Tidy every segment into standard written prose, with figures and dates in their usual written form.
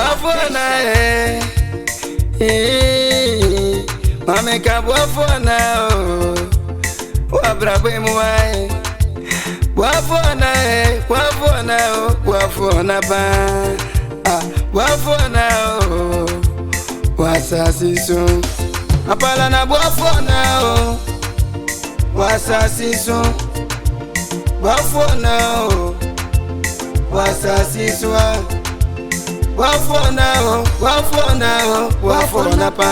Wafona Mame ka wafona Wabrabe muai Wafona Wafona ba Wafona Wasasiso Apala na wafona Wasasiso Wafona Wasasiso Wafona pa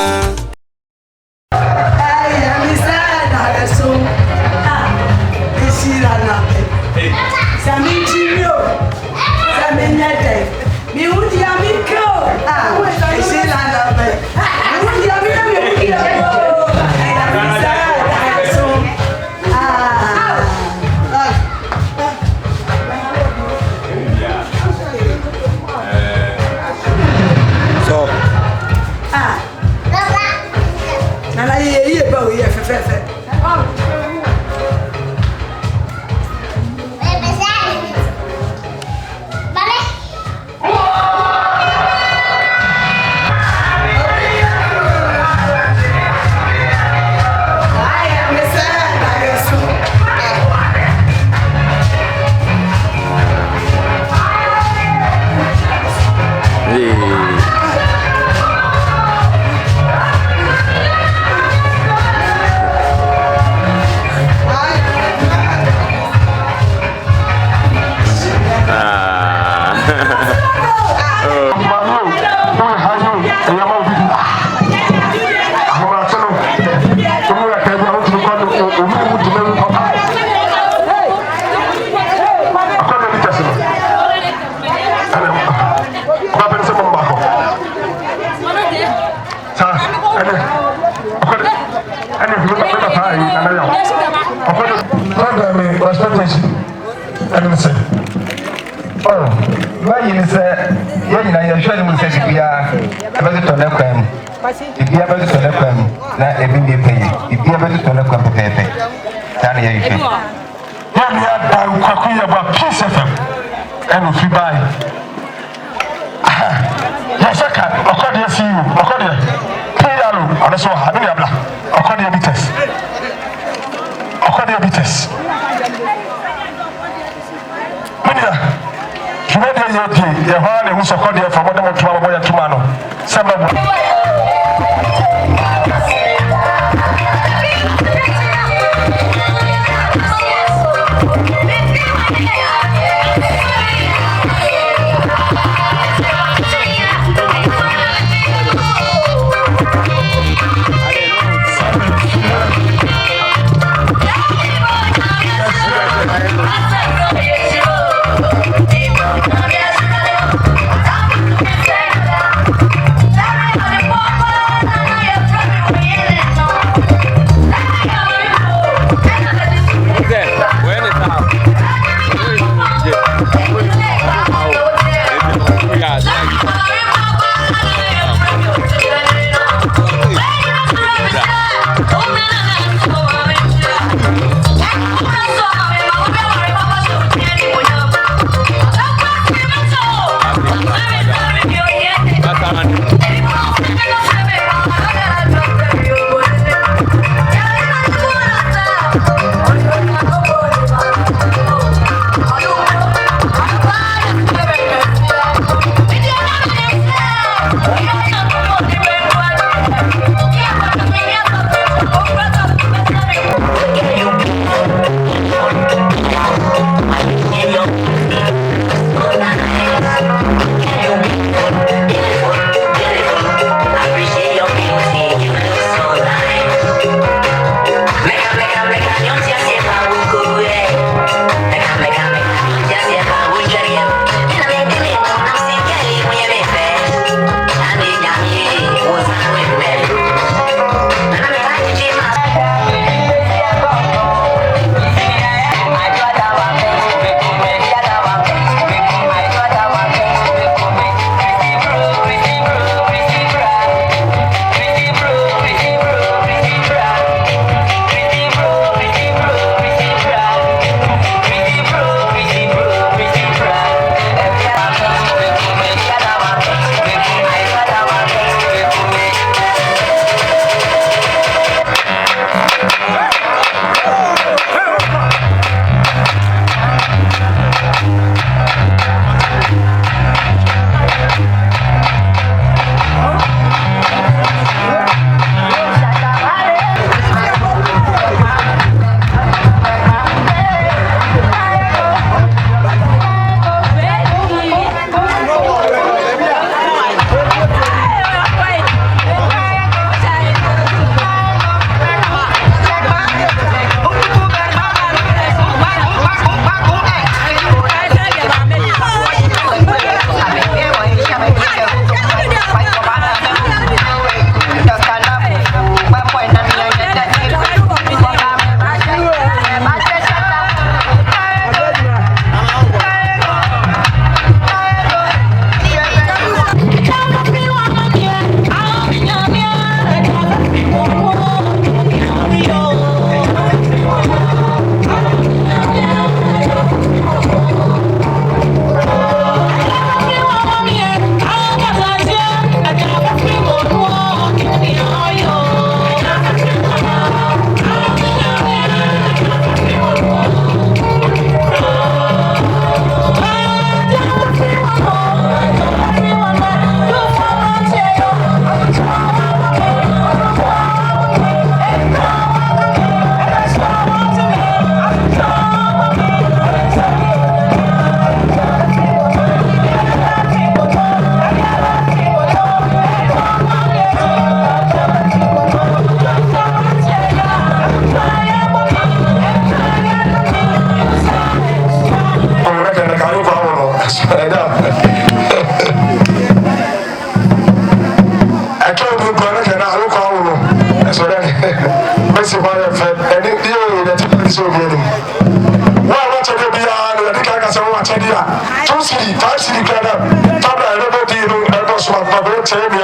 Papa, tell me,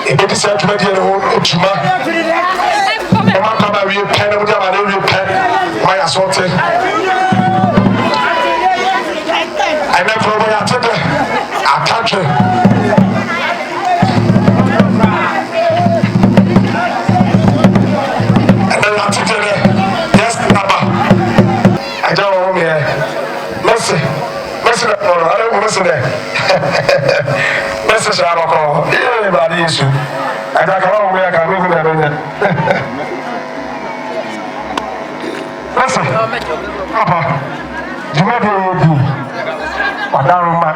it is said to be a Chuma. Mama, come out, you pen, you pen, my assaulted. I never took a country. And then I took it. Yes, Papa. I don't know me. Mercy. Mercy, I don't want to say that. Mercy, Shabako. Everybody is you. I don't know where I can move that. Mercy. Papa. You may be Padaruma,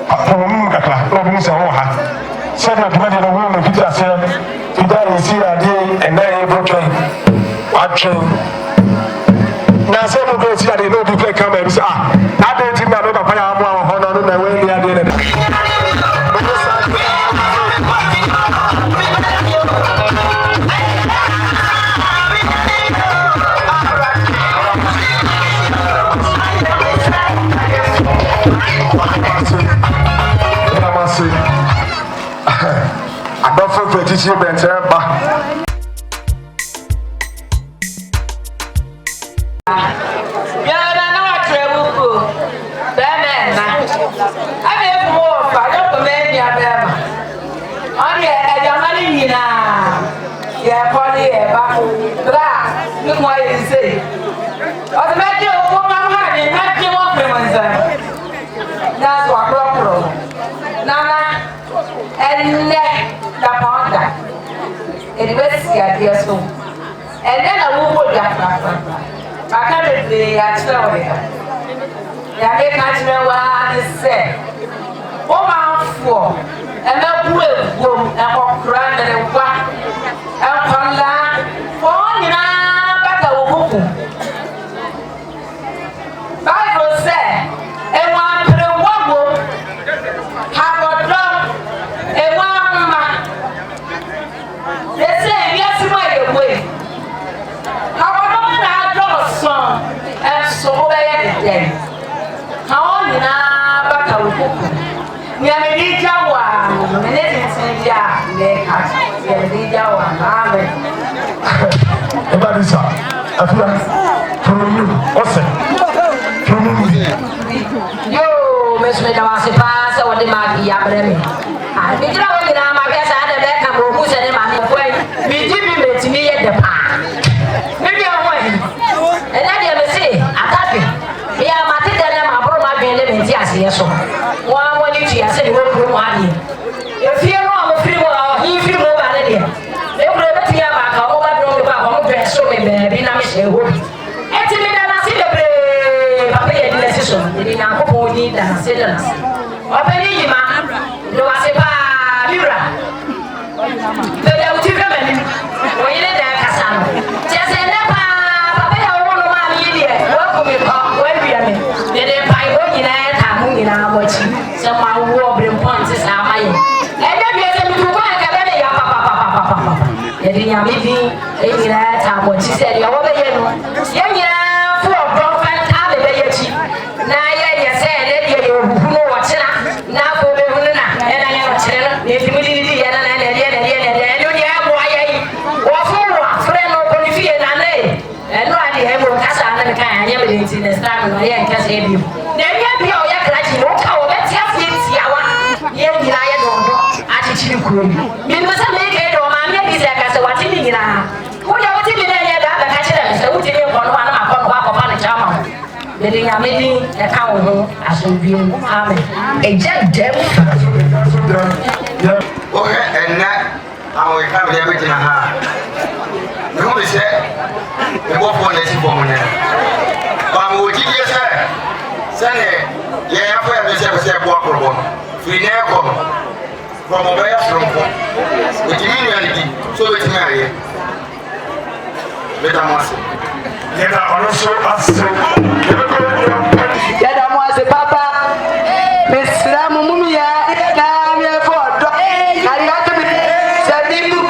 Pumaka, Robinson Oha. Said that many of the women put herself to die in CRD and then able train. What train? Now, some of those here they know people come and say, I don't think I'm not a honor when they are doing it. I don't feel pretty cheap and terrible. And then I will go back. I can't be at Slower. I can't know what I said. Oh, my four, and that will go and walk around and walk and come down for you know, but I will go. Bible said, and one to the one have a dog and one man. They say, yes, my way. How about I draw a song and so bad? How on but I will cook. We are a Jawa, and it is ya, they catch the Jawa. About this, I feel from you, awesome. From you. Yo, Miss Medawasi pass or the Maggie Abrami. I think I guess I had a back and who's in my way. We did to me at the park. Maybe I'm waiting. And then you say, I got it. We are Matilda and my brother, my baby, yes, one when you see, I said, we'll put money. If you're on the free world, he feel more than it. They will never see about how I don't know about dress so baby, I'm a show. And to me, I see the play, Papa, and decision. They didn't have a body than citizens. Open it, man. No, I say, Libra. The Ultimate, when you let that Cassandra. Just say, Papa, I want to man idiot. Welcome me, Papa, when we are in. Then if I go in there, I'm moving out watching. Some my war bring points is how I am. And then you say, you want to get a papa. And then you're meeting, and you know, I'm what she said, you're over here. Yeah, for a broken time, now, you said that you're who know what's now for the Huna, and I have a channel, the humidity, and and no idea what Casa and the kind of evidence in the start of the year can save you. Then you have your yakin, oh, let's have it, Yawa, yet I don't know, attitude crew. You must make it or my name is like as a watching in a. What are you doing there? The catcher, so what do you want one upon a charmer? The thing I'm making a cow as will be army. A jet devil. Okay, and that I will have everything I have. No, he said, the book one is for me. But we did you say, Sunday, yeah, for every step walk free never from a way from with immunity, so it's married. Let them also. Yeah, also ask Yadamwase papa, Miss Ramumia, Namia for dog. I got to be Sabibu,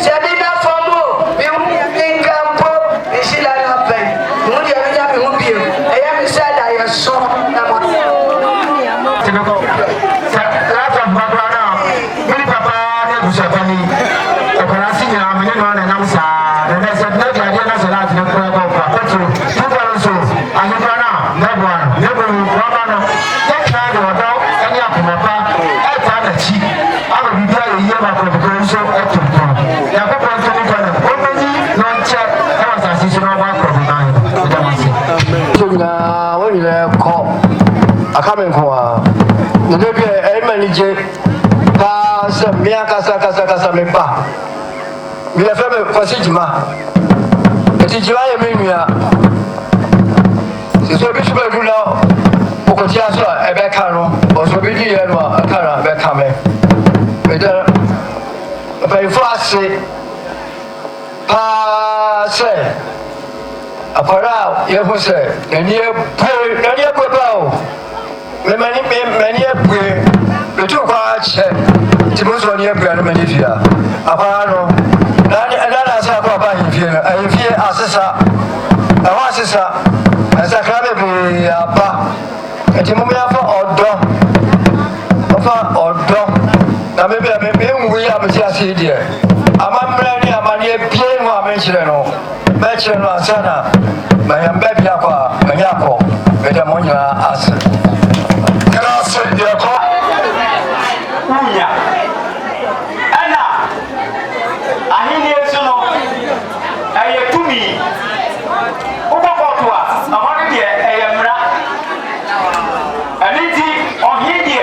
Sabina Fomo, Incampo, and Sheila Lappen. Would you have you? I am sad I saw go. That's a background. Many papa, they was a funny. The Karasi, I'm in on and I'm sad. And I said, no, I didn't say that in the prayer of Petro. Two so I never know, never Romano. That kind of dog, and you have papa, I found a cheap. I will be there a year after the girl so up to the you have a point to the corner. Already, non check, that was a seasonal one from the nine. So now, when you call, I come in for the manager, pass a mere casa mepa. We have a passage. It is your area. So, Bishop Gula, Okotiasa, a backcaro, or so be here, a cara backcame. Very fast, pass a para, you who say, and you many the two parts, Timosonia Granamania, Aparo, another Sapa in fear, I fear Assessa, Awasissa, as a Calabi, a Timomia or dog. Now maybe we have a just idea. I'm ready, I'm near playing one Bachelor Sana, my baby aqua, Mayako, Medamonia as. Unya ana ahini esuno aye tumi ubokotwa amoni de eyemra aniti ohidi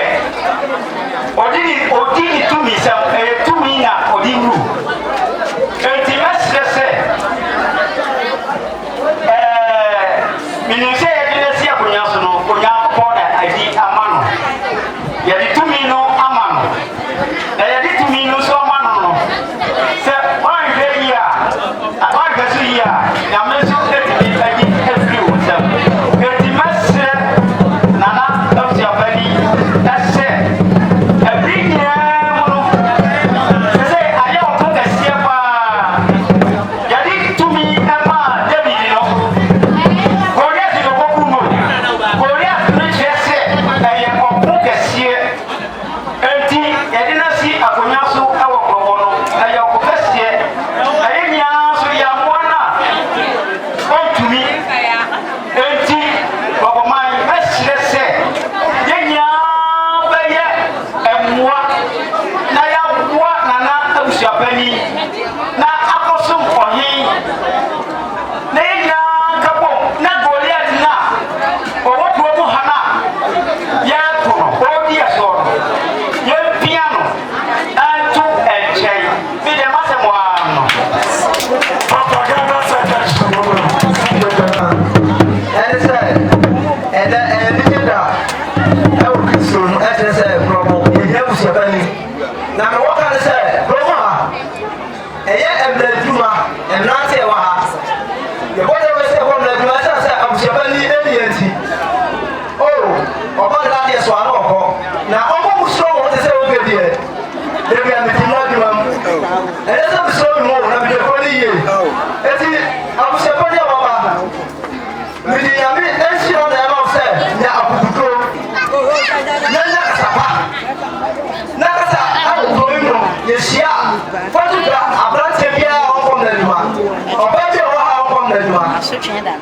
odini tumi sam tumi na odinu enti mesese minuse yedine sia kunyaso no kunya pona adi amano yedi tumi no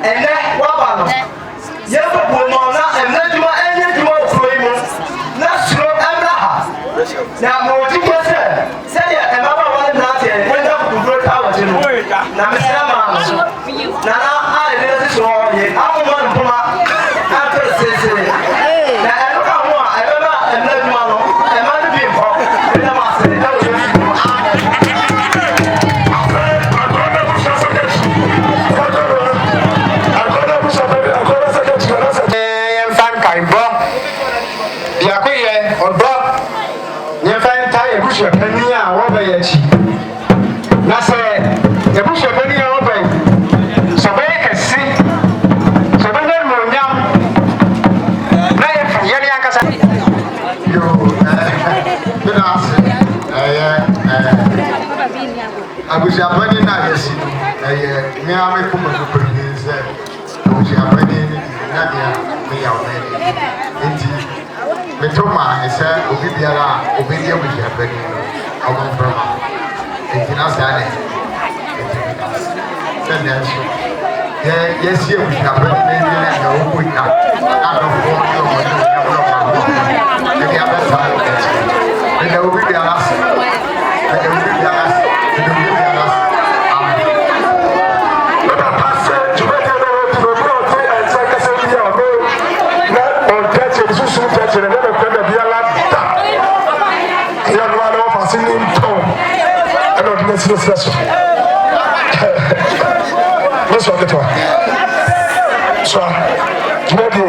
and then what yes, now, more to get say, and Mama wanted not yet, went up to grow towers in the world. Now, Mr. Now, I did this all yet. I don't want to come out after the city. Now, I don't know what I don't know, and let me know. And I'm being home. And I'm saying, Penia, what by a cheap. That's it. The bush of Penia open. So they can see. So when they're more young, they from Yaniaka. You answer. I was a bunny nice. Me, I make come to produce. I was a bunny, Nadia, me out there. Metoma is a Obibiara, Obidia with your penny, our brother. It's in us, yes, here we have maybe no we have not of the other side. And there will be the last. And there will be the last. And there will be the last. But I pass to make a note to the brother and second year ago. Not on touch and soon touch and never put the Biala. You are one of us in tone. I don't miss this lesson. Let's walk it one. So, maybe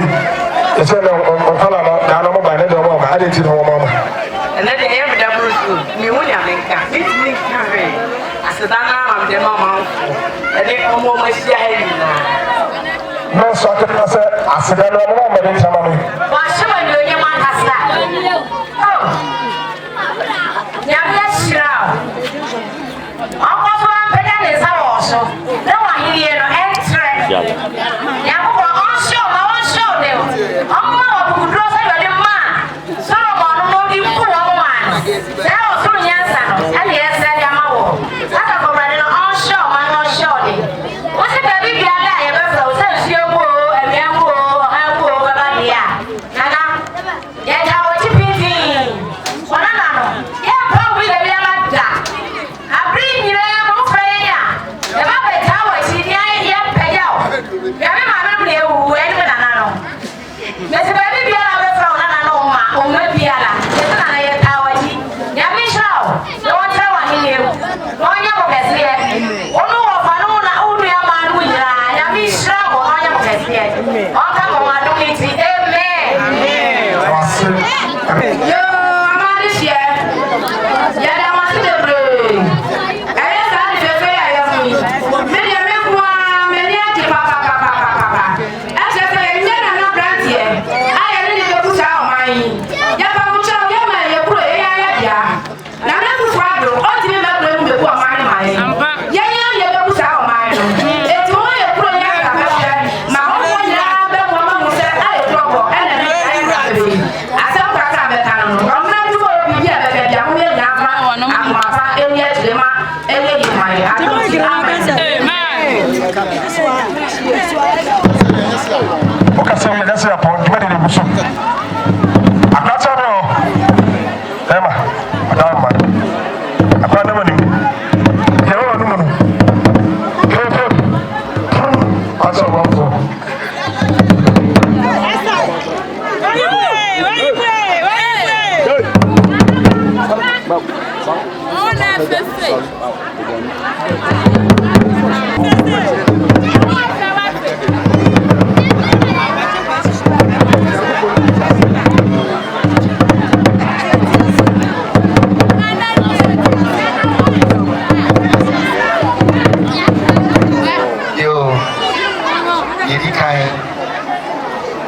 it's a on color. Now, I'm by the moment. I didn't know mama. And then the air double school. Me only a link. It's link carry. I said, I'm the mama. And then I'm almost here. No, so I said, I'm not going to tell me. Why should I do your man has that? Oh, yeah, yes, sure. I'm also a pedal is also. No one here, no extra. Yeah, I'm sure, I'm sure. I'm not who draws a man. So, I'm not the poor woman. That was so yes, and yes, I'm out. I don't know, I'm sure, I'm not sure. What's the baby? I ever frozen, you go, and we are go, I go, yeah. Nana, yeah, I was chipping. One another, yeah, probably the other that. I bring you there, no prayer. The Baba Tower, she yeah, pay out. Every man, who went with another. Mr. Baby, you are a from another, or maybe a lot. It's not a tower. Yami Shaw, no one tell what he knew. No one ever gets here. Oh, no, I don't know who you are, man. We are Yami Shaw, or I am gets here. Oh, come on, I don't need to. Amen. Yo, I'm out this year. Yeah, I want to the brain. I am the fair. I am me. Many a man, many a papa. As I say, I'm not brand here. I am in the put out mine. Yeah, I will tell you, man, you pray. Now, I'm not proud of all the men who are mine. Yeah, you put out mine. It's only a prayer. My own woman who said, I trouble and I said, I'm not doing it yet, but I'm going to I'm my father, yet, Okay, so let's say upon 20 minutes. I'm not sorry. Emma, I don't mind. I can't never do. You know, I'm so welcome.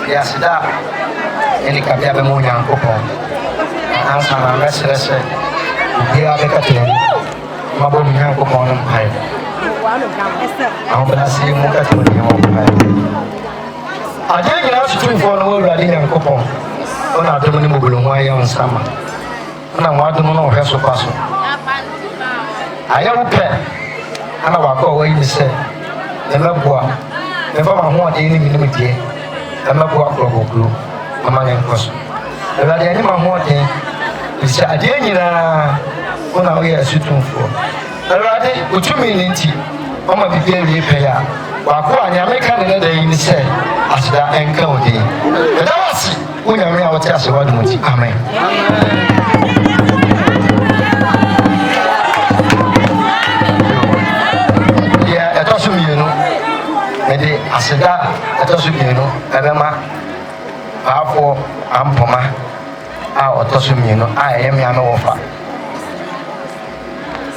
Yasida, any Kabia Monia Copo. Answer my message. Here are the Katin. Mabon Yanko on high. I'm going to see Mokatoni on high. I didn't ask you for no ready and coupon. On our Dominic Bulumaya on summer. And I want to know her so pass. I am pet. And I walk away, you say. The love boy. Never want any minimum. I'm not going to go among them. If I didn't want it, it's a dinner when I wear a suit for. Already, with 2 million tea, I'm a big daily payer. While I make another day in the set as that encounter. But I was when I mean, I will tell you what much. Amen. Yeah, it doesn't mean, you know. I said that I told you, Emma, Papa, Ampoma, I told you, I am your offer.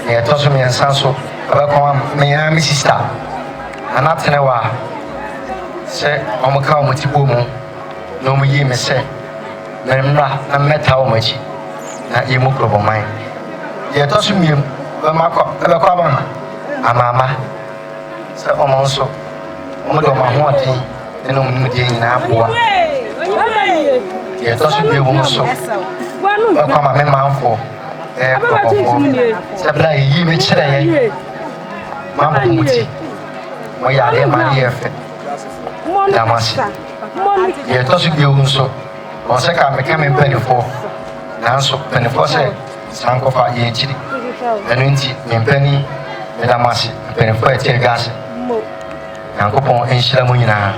I told me and Sanso, me and Mrs. Star, and not in a while. Say, I'm a cow with Tibumo, no me, me say, Memra, and met how much, not you move over mine. You told me, Mamma, Mamma, so almost. I'm going to my haunting, and I'm going to deɛ ɛtɔ so bio mu so ɔkɔ ma me manfo kɔkɔkɔ sɛ bra yɛyi me kyerɛ yɛ mabɔ mu ti moyɛ adeɛ ma ne yɛ fɛ dam ase deɛ ɛtɔ so bio mu so ɔwɔ sɛ ka meka me mpanimfoɔ nanso mpanimfoɔ sɛ saa nkɔfa yɛ akyiri ɛno nti mempani medam ase mpanimfoɔ a ɛte adwa ase nyankopɔn nhyira mu nyinaa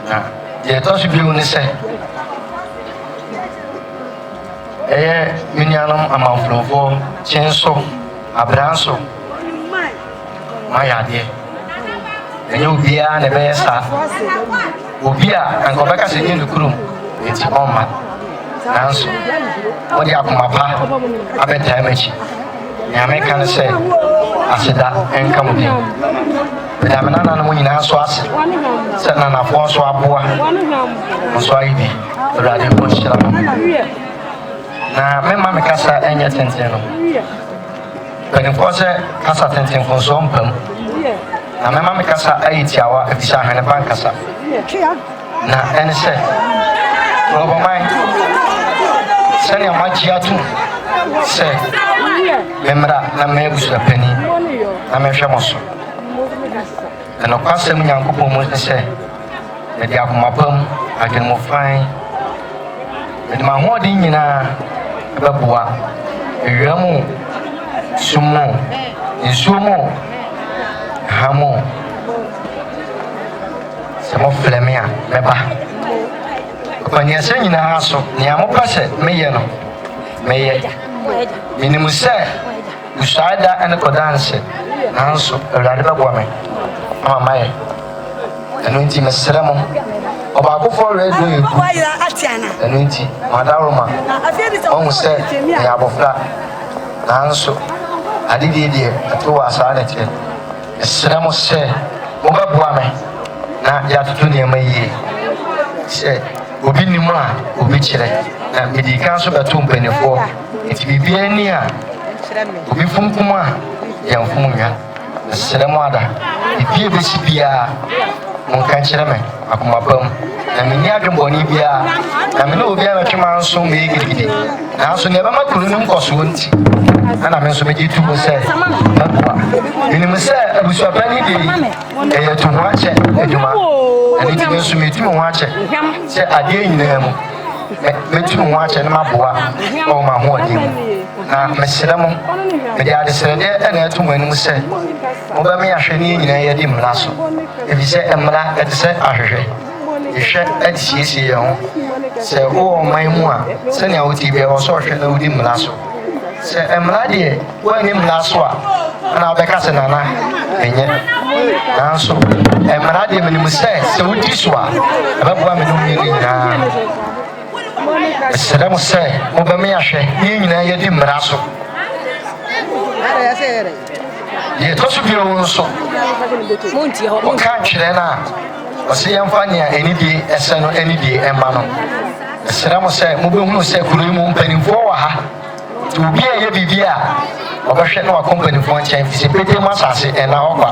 na deɛ ɛtɔ so bio ne sɛ ɛyɛ me nuanom amanforofoɔ kyen so abran so mayɛ adeɛ ɛnyɛ obiara na ɛbɛyɛ saa obi a anka ɔbɛka sɛ nyɛ nokurom ɛnti ɔmma nanso wode akoma pa abɛtaa m'akyi nea meka ne sɛ aseda ɛnka mu bio meda me nananom nyinaa so ase sɛ nanafoɔ nso aboa nso ayɛ bi awurade bɔ nhyira no na mema me kasa ɛnyɛ tenten no mpanimfoɔ sɛ kasa tentenfo nso mpam na mema me kasa ayɛ tiawa ɛfisɛ ahwene ba nkasa na ɛne sɛ rɔbɔman sɛnea moagye ato sɛ memmra na maabusua pani na mehwɛ mo so ɛnokwasɛm nyankopɔn mu ne sɛ mede akoma pam adwene mo fan mede m'ahoɔden nyinaa ɛbɛboa awia mu sum mu nsuo mu ha mu sɛ mofrɛ me a mɛba ɔpaniɛsɛ nyinaa so nea mopɛ sɛ meyɛ no meyɛ menim sɛ busuae da ɛne kɔdanse nanso awurade bɛboa me ama mayɛ ɛno nti mesrɛ mo ɔbaakofoɔ radio yɛgu ɛno nti madaroma ɔhu sɛ ɛyɛ abɔfra nanso adedeɛ deɛ ɛto wɔ asaa ne kyɛ mesrɛ mo sɛ mobɛboa me na yɛatoto nneɛma yie sɛ obi nim a obi kyerɛ na mede ka nso bɛto mpanimfoɔ nti biribiara ni a obi funkum a yɛmfom nwa mesrɛ mo ada bibia bɛsi biara monka nkyerɛ me akoma pa mu na menni adwembɔne biara na mene obiara bɛtwema nso mɛyɛ gidigidi nanso nea ɛbɛma kuro no nkɔsoɔ nti ana me nso megye to mu sɛ mɛboa menim sɛ abusuapani de ɛyɛ to ho akyɛ adwuma ɛno nti me nso metu me ho akyɛ sɛ adeɛ nyinaa mu mɛtu me ho akyɛ ne maboa ɔwɔ ma hoɔden mu na mesrɛ mo mede adesrɛdeɛ ɛna ɛto mo anim sɛ mobɛme ahwɛ ne nyinaa yɛde mmara so ɛfisɛ mmara ɛte sɛ ahwehwɛ yɛhwɛ ɛde siesie yɛn ho sɛ wowɔ ɔman mu a sɛnea wote biara wɔ sɛ ɔhwɛ na wodi mmara so sɛ mmara deɛ woanni mmara so a ana wobɛka sɛ nana ɛnyɛ nanso mmara deɛ menim sɛ sɛ wodi so a ɛbɛboa me no mmienu nyinaa mesrɛ mo sɛ mobɛme ahwɛ ne nyinaa yɛdi mmara so deɛ ɛtɔ so bio wo nso woka ntwerɛ no a ɔsɛ yɛmfa nea anidie ɛsɛ no anidie ɛma no mesrɛ mo sɛ mobɛhunu sɛ kuro yi mu mpanimfoɔ wɔ ha nti obi a ɛyɛ biribi a ɔbɛhwɛ na wakɔ mpanimfoɔ nkyɛn fi sɛ pete mu asase ɛna hɔ kwa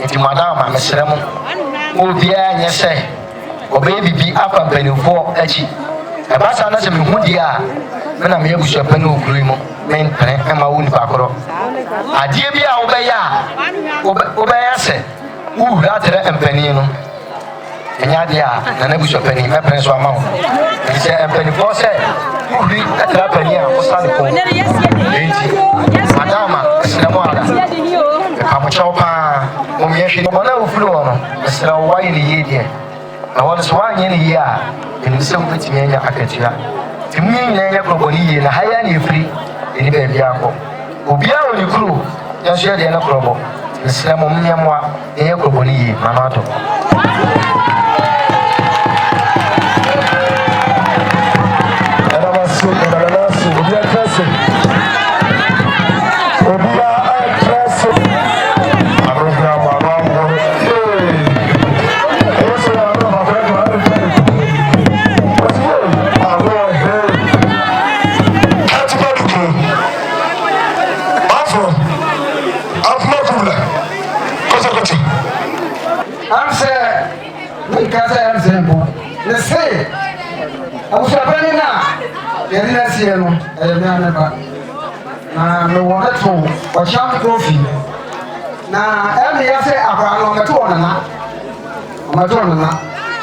nti madama mesrɛ mo obiara nyɛ sɛ ɔbɛyɛ biribi afa mpanimfoɔ akyi ɛba saa na sɛ mehu deɛ a me na meyɛ busuapɛ no wɔ kuro yi mu mentene ɛma wo nipa korɔ adeɛ bi a wobɛyɛ a wobɛyɛ sɛ wowura atrɛ mpanin no ɛnyɛ adeɛ a nana busuapani mɛpene so ama wo ɛti sɛ mpanimfoɔ sɛ wohuri atra pani a wosa ne kɔn ɛnti madama ɛserɛ mo ada mepamokyɛw paa mommyɛhwɛ bɔne a wofiri wɔ no mesrɛ wo woayɛ ne yie deɛ na wɔno so woanyɛ ne yie a ɛnim sɛ wobɛtumi anya akatua nti mu nyinaa nyɛ korɔbɔne yie na ha yɛ ne yɛfiri ɛni baabi akɔ obiara wɔ ne kuro yɛnso yɛ deɛ ne korɔbɔ mesrɛ mo mmɛmmoa ɛnyɛ korɔbɔne yie ma no atɔ abusuapani na yɛde na sie no ɛyɛ me aneba na mewɔ ne to ɔhyam trophy na ɛne yɛ sɛ akora no ɔmɛto wɔ nana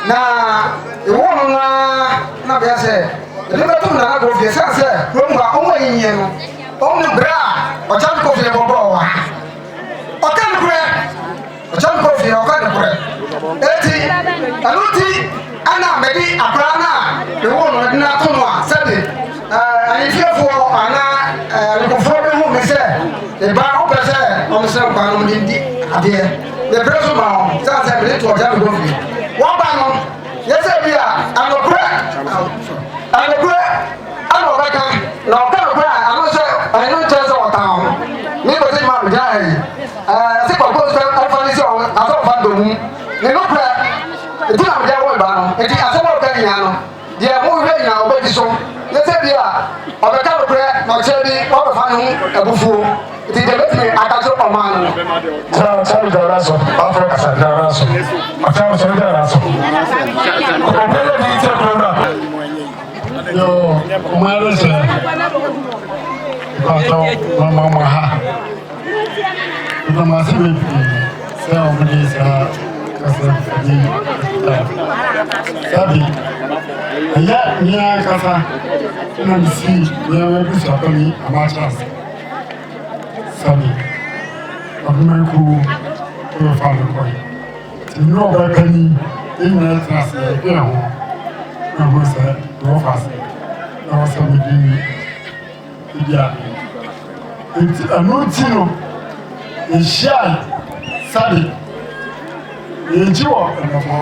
na ɛwɔ no na bɛyɛ sɛ yɛde bɛto nana trophy ɛsiane sɛ kurom a ɔmo ayinyɛ no ɔmo berɛ a ɔhyam trophy ne bɔbɔɔ wɔ ha ɔka ne korɛ ɔhyam trophy ɔka ne korɛ eti ɛno nti ana mɛde akora no a ɛwɔ no ɛde no ato no a sɛde ayefiefoɔ anaa nkurɔfoɔ bi hu me sɛ ɛba wopɛ sɛ ɔmo sɛ nkwa no de di adeɛ yɛbrɛ so ma wɔn sɛ sɛ mede to ɔgya me kɔfie wɔba no yɛ sɛ bi a anokorɛ ana ɔbɛka na ɔka nokorɛ a ano sɛ ɛno nkyerɛ sɛ ɔtan ho me bɛsɛ ma megya ayi sɛ kɔkɔ sɛ ɔfa ne sɛ asɛ ɔfa dɔmu ne nokorɛ ɛti na megya wɔ ba no nti asɛm a ɔka nyinaa no deɛ mohwɛ nyinaa ɔbɛdi so yɛ sɛ bi a ɔbɛka nokorɛ na ɔkyerɛ bi ɔbɛfa ne ho abufuo nti deɛ bɛtumi aka kyerɛ ɔman no Sáré dára sọ, afro kasa dára sọ, ọ̀sán sọ̀rọ̀ dára sọ. Ọ̀pọ̀ yóò di ìtẹ́ program. Yo, ọmọ ẹrọ sẹ, ìpàtọ ọmọ ha, ìpàmò àti bèbí sẹ ọmọdé sá kasa ní sábì. Ẹyẹ ní kasa ẹnna mi si ní ẹwọ ẹbí sọ pé ní àmàkyà sábì. Ọdún mẹ́kù tó fà lóko yìí. Tìmí ọ̀bẹ pẹ́ni ẹ̀yìn náà tẹ̀ àṣẹ ẹ̀gbẹ́ ẹ̀hún. Ẹ̀hún sẹ ẹ̀wọ́ fà sẹ. Na wasa medi idia enti anu ti no ehia sabe eji wo enofo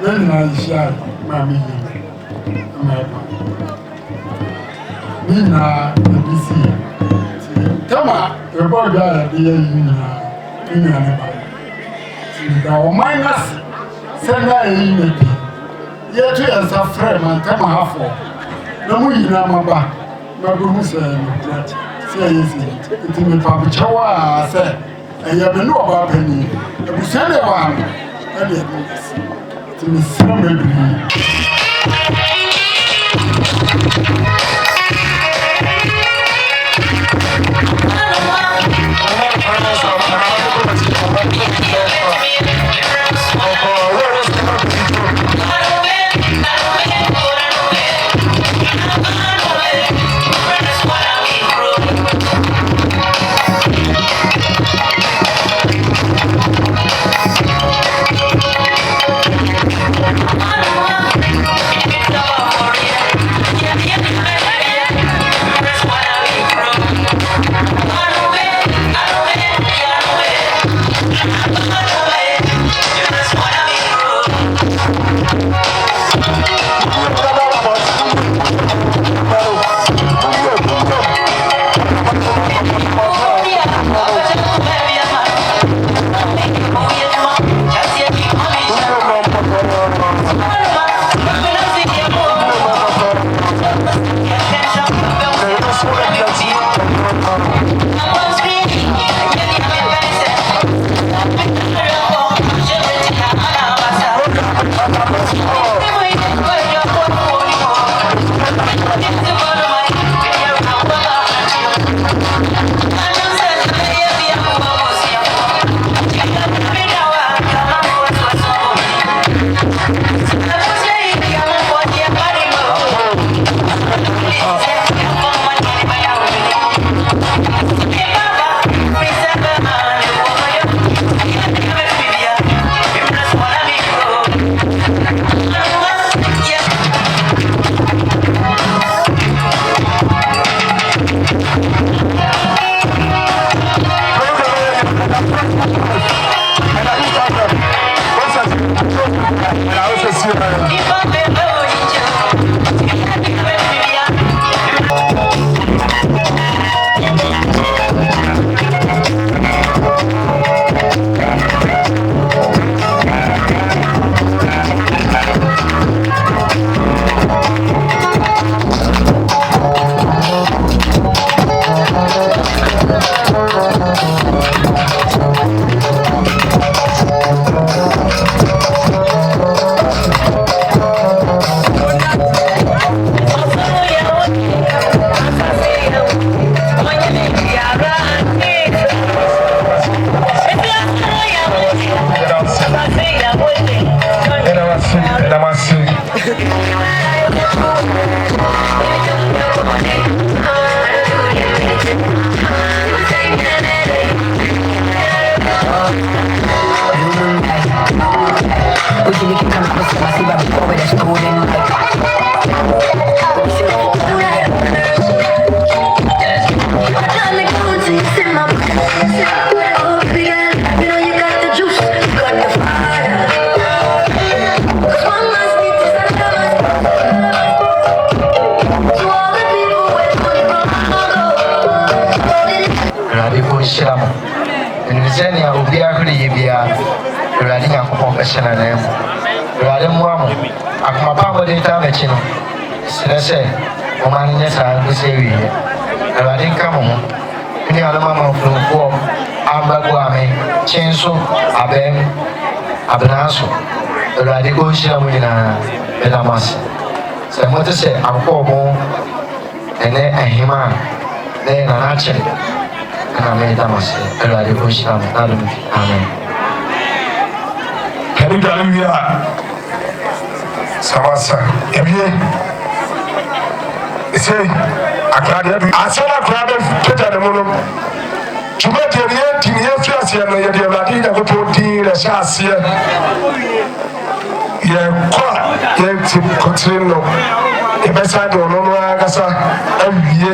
na ehia ma mi yi ma ni na ebisi tama ebo ga ya de yi ni na ba ti da o minus se na yi na bi ye tu ensa frɛ man tama hafo na mu nyinaa maba mabehu sɛ sɛ ɛyɛ sɛ nti mepabokyɛw a sɛ ɛyɛ me ne ɔbaa pani abusua ne ɛwɔ ano ɛne ɛde asi nti mesrɛ ma aduru I Masiba before with a stolen Shamo. And the Zenia will be a Libya, riding a compassion and them. Radam Wamo, a Mapamo de Tamachino. Say, Oman, yes, I will say, riding Camon, any other mamma from Form, Ambaguame, Chenso, Abem, Abanaso, the radical Shamina, Belamas. So I want to say, I'm poor, and then a Hima, then an archer. Amen. Hallelujah. Samasa. Ebie. Say, akrade bi. Asana akrade peta de mono. Tuma teriye tiniye fiase no ye de awade na gopo din re shaase. Ye kwa ye ti kontine no. E be sa do no no agasa awie.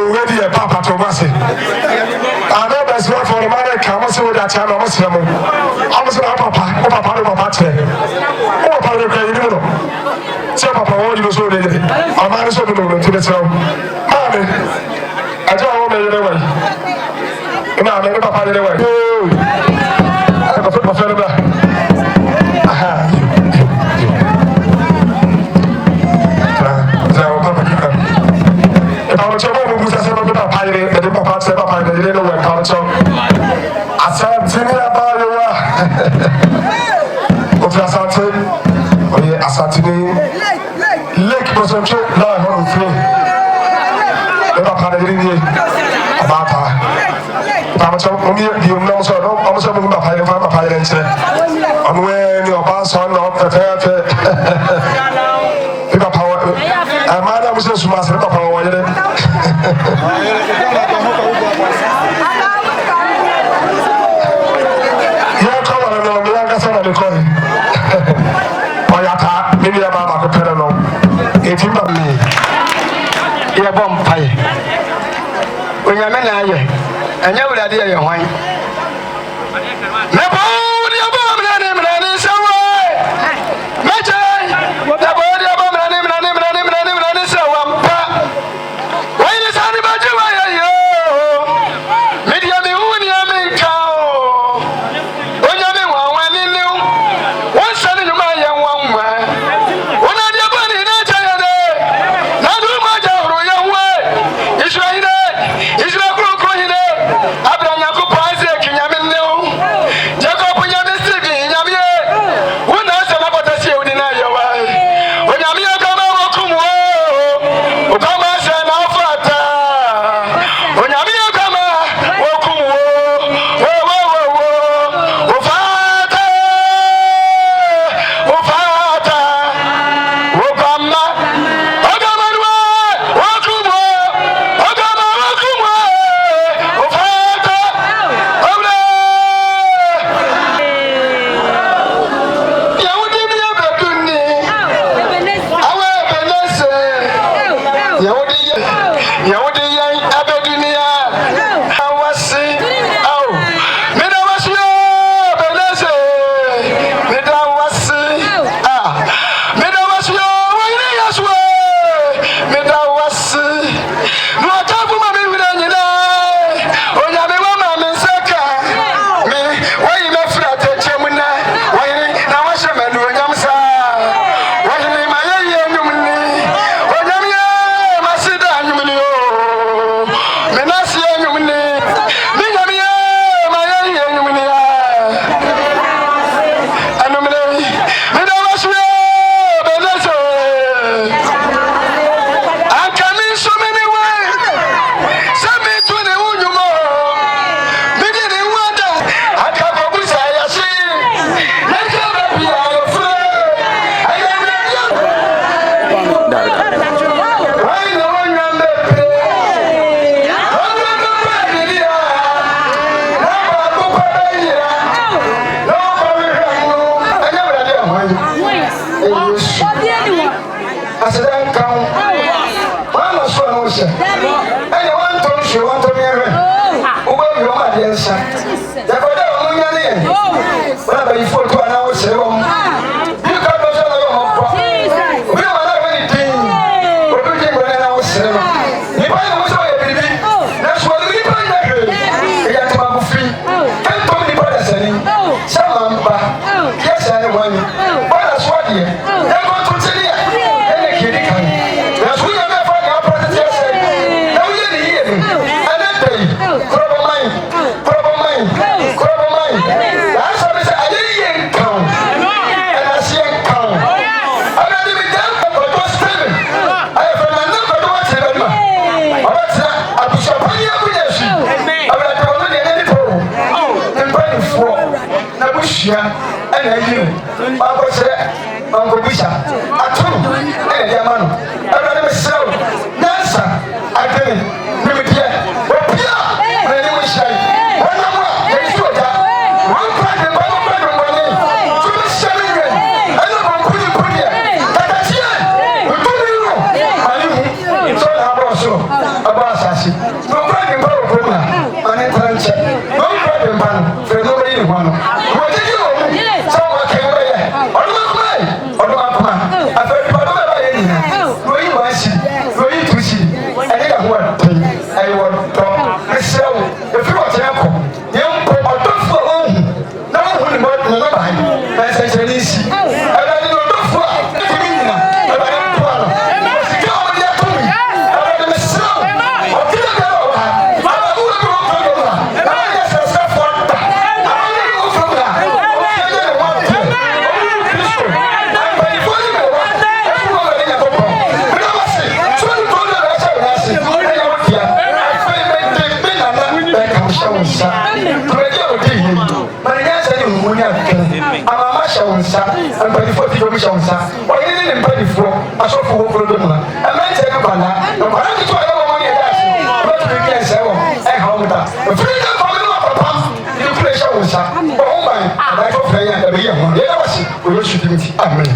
Ready a papa to Massy. I know that's not for the man. Come on, see what that time I must have. I was not papa, papa. Oh, papa, you know. So, papa, what you so ready? I'm not so good to the sound. Mammy, I don't want to get away. No, I'm not papa away. I have a football fellow. Aha. Lake concentrate now on free. Never had a really about her. You know, so I'm so moving up high and my parents. I'm wearing your pass on up the fair. Power. And my name is just Master Power. Yeah, come on, I'm going to say the coin. Oyata, maybe I'm about to pay no. If you love me, you're bomb pie. When you're men, and you will idea your wine. Never, you're bomb, and it's away. Major, what the body of a man, and it's a wampa. When is anybody? Medium, you may cow. When you're the one, when you knew, one son in my young one. When I did put in a child, not too much of a young way. It's right there. It's not going to Abraham Copaze, abusua ɛna ayi no akɔkyerɛ ɔnkɔbisa atom ɛna de ama no ɛwurade mesrɛ wo nyansa adwene nimdeɛ obia na ne wo hyia yi wɔnam a yɛsi ɔgya wɔmpa de ba wɔmpa de mmɔne so bɛhyia ne nwɛ ɛna bɔmponimponiɛ katakyie wotumi no ane hu sɛ ɔna abɔɔ soro abɔ asase wɔmpa de mpa wɔ kurom a ɔne ntara nkyɛ wɔmpa de mpa no fɛ no bɛyi ne ho ano wɔgyegye wɔ mu sɛ wɔkɛn bɛyɛ ɔnomakoma ɔnomakoma afei nipa no bɛba yɛ nyina wɔyi wɔn asi wɔyi tu si ɛne yɛ ho ɔtɛn ɛyɛ wɔ dɔ mesrɛ wo ɛfiri wɔkyerɛ kɔ yɛmpo ɔdɔfoɔ ɔhu na wohu ne mɔbae na nsɛnkyerɛne nsi ɛwurade ne ɔdɔfoɔ a ɛtumi nyina ɛwurade mpoa no ɔsika a wɔde ato me ɛwurade mesrɛ wo ɔkena biara wɔ ha abɛwura bi wɔ kuro no a na wɔyɛ sɛsɛfoɔ da na wɔyɛ ne wofo mu a ɔfiɛ ne ne wɔnte ɔwuru kristo ampanifoɔ ne me wɔ ɛfu wɔ wɛne nyakopɔn mena wase so ne tɔɔ no a bɛhyɛ wo ase ɛyɛ wo dea afei mede me nana bɛka mo hyɛ wo nsa kuradi a wɔde yie ma ne nyansa ne humu ne akene amama hyɛ wo nsa mpanifoɔ ti fam hyɛ wo nsa ɔyere ne ne mpanifoɔ asɔfo wɔ kuro no mu a ɛmɛnkyɛ no bana nkwara nketewa yɛ wɔ mo ne yɛda ase wobɛtumi bi ɛnsɛe wɔ ɛha wo da ɛfiri ne nkɔme no apapam ne kuro hyɛ wo nsa bɔ ho ban adae fɔfrɛ yɛ a ɛbɛyɛ ho yɛda wase ɔyɛ su dim nti amen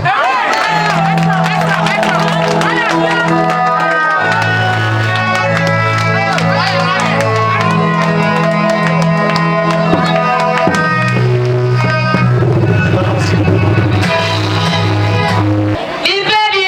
Mi baby,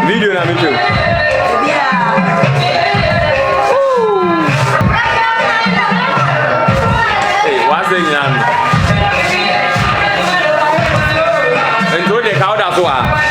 Video na mitu. Hey, what's the name? Enjoy the crowd as well.